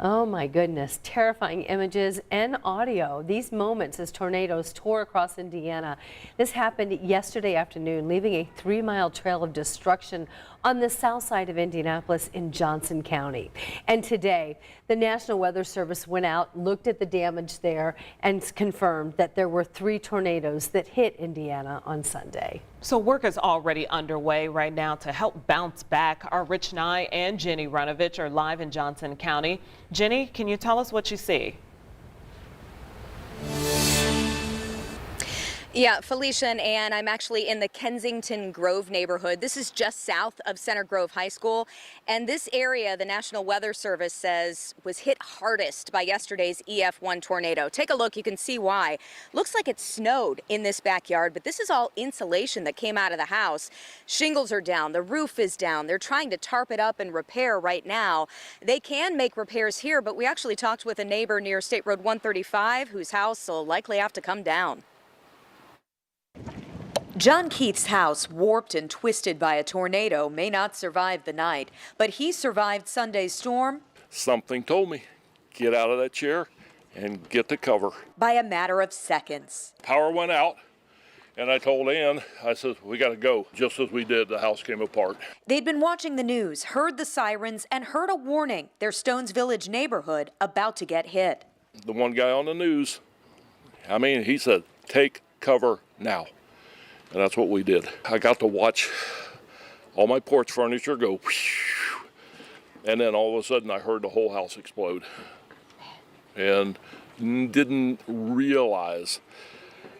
Oh my goodness, terrifying images and audio. These moments as tornadoes tore across Indiana. This happened yesterday afternoon, leaving a 3-mile trail of destruction on the south side of Indianapolis in Johnson County. And today, the National Weather Service went out, looked at the damage there, and confirmed that there were 3 tornadoes that hit Indiana on Sunday. So work is already underway right now to help bounce back. Our Rich Nye and Jenny Runovich are live in Johnson County. Jenny, can you tell us what you see? Yeah, Felicia and Ann, I'm actually in the Kensington Grove neighborhood. This is just south of Center Grove High School. And this area, the National Weather Service says, was hit hardest by yesterday's EF1 tornado. Take a look, you can see why. Looks like it snowed in this backyard, but this is all insulation that came out of the house. Shingles are down, the roof is down. They're trying to tarp it up and repair right now. They can make repairs here, but we actually talked with a neighbor near State Road 135 whose house will likely have to come down. John Keith's house, warped and twisted by a tornado, may not survive the night, but he survived Sunday's storm. Something told me, get out of that chair and get to cover. By a matter of seconds. Power went out, and I told Ann, I said, we got to go. Just as we did, the house came apart. They'd been watching the news, heard the sirens, and heard a warning, their Stones Village neighborhood about to get hit. The one guy on the news, he said, take cover now. And that's what we did. I got to watch all my porch furniture go, whoosh, and then all of a sudden I heard the whole house explode. And didn't realize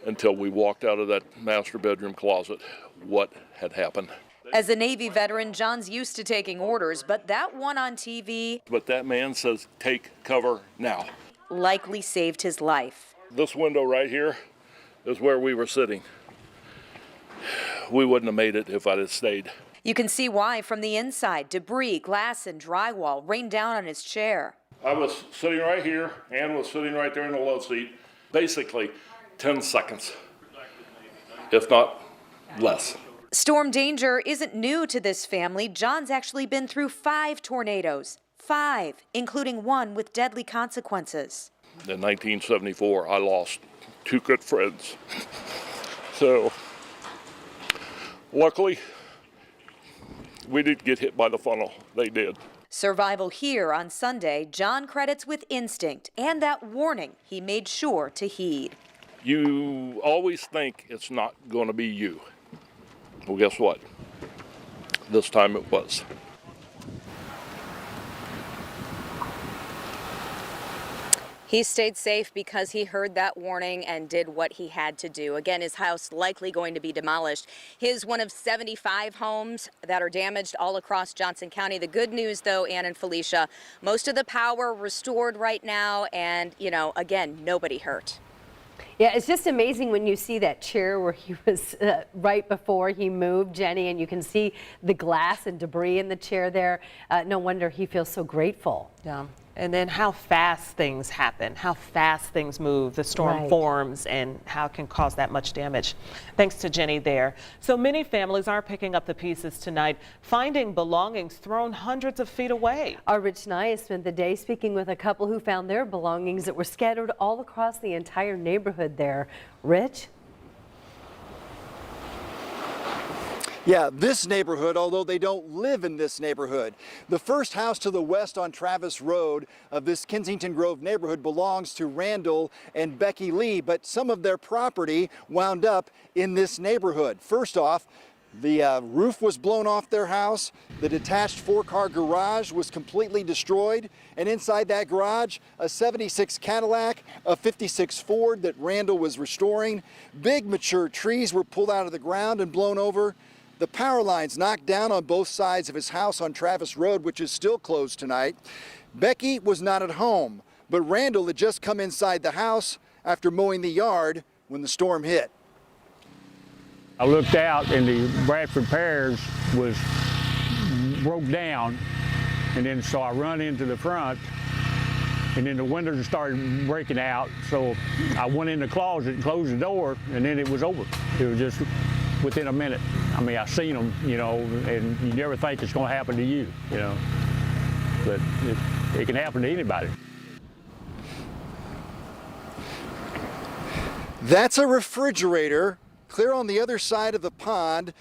until we walked out of that master bedroom closet what had happened. As a Navy veteran, John's used to taking orders, but that one on TV, But that man says, take cover now. likely saved his life. This window right here is where we were sitting. We wouldn't have made it if I'd have stayed. You can see why from the inside. Debris, glass, and drywall rained down on his chair. I was sitting right here, Ann was sitting right there in the love seat. Basically, 10 seconds, if not less. Storm danger isn't new to this family. John's actually been through 5 tornadoes. 5, including one with deadly consequences. In 1974, I lost 2 good friends. So, luckily, we didn't get hit by the funnel. They did. Survival here on Sunday, John credits with instinct and that warning he made sure to heed. You always think it's not going to be you. Well, guess what? This time it was. He stayed safe because he heard that warning and did what he had to do. Again, his house likely going to be demolished. His one of 75 homes that are damaged all across Johnson County. The good news, though, Ann and Felicia, most of the power restored right now, and, again, nobody hurt. Yeah, it's just amazing when you see that chair where he was right before he moved, Jenny, and you can see the glass and debris in the chair there. No wonder he feels so grateful. Yeah. And then how fast things happen, how fast things move, the storm forms, and how it can cause that much damage. Thanks to Jenny there. So many families are picking up the pieces tonight, finding belongings thrown hundreds of feet away. Our Rich Nye spent the day speaking with a couple who found their belongings that were scattered all across the entire neighborhood there. Rich? Yeah, this neighborhood, although they don't live in this neighborhood. The first house to the west on Travis Road of this Kensington Grove neighborhood belongs to Randall and Becky Lee, but some of their property wound up in this neighborhood. First off, the roof was blown off their house. The detached 4-car garage was completely destroyed. And inside that garage, a 76 Cadillac, a 56 Ford that Randall was restoring. Big mature trees were pulled out of the ground and blown over. The power lines knocked down on both sides of his house on Travis Road, which is still closed tonight. Becky was not at home, but Randall had just come inside the house after mowing the yard when the storm hit. I looked out and the Bradford Pears was broke down, and then so I run into the front, and then the windows started breaking out. So I went in the closet and closed the door, and then it was over. It was just within a minute. I seen them, and you never think it's going to happen to you, but It can happen to anybody. That's a refrigerator clear on the other side of the pond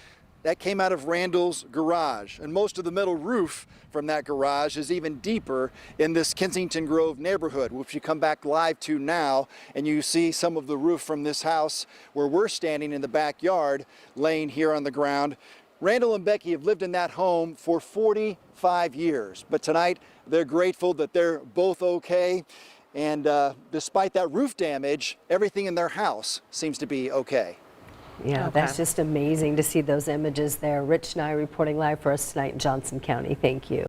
that came out of Randall's garage. And most of the metal roof from that garage is even deeper in this Kensington Grove neighborhood, which you come back live to now, and you see some of the roof from this house where we're standing in the backyard, laying here on the ground. Randall and Becky have lived in that home for 45 years, but tonight they're grateful that they're both okay. And despite that roof damage, everything in their house seems to be okay. Yeah, Okay. that's just amazing to see those images there. Rich Nye reporting live for us tonight in Johnson County. Thank you.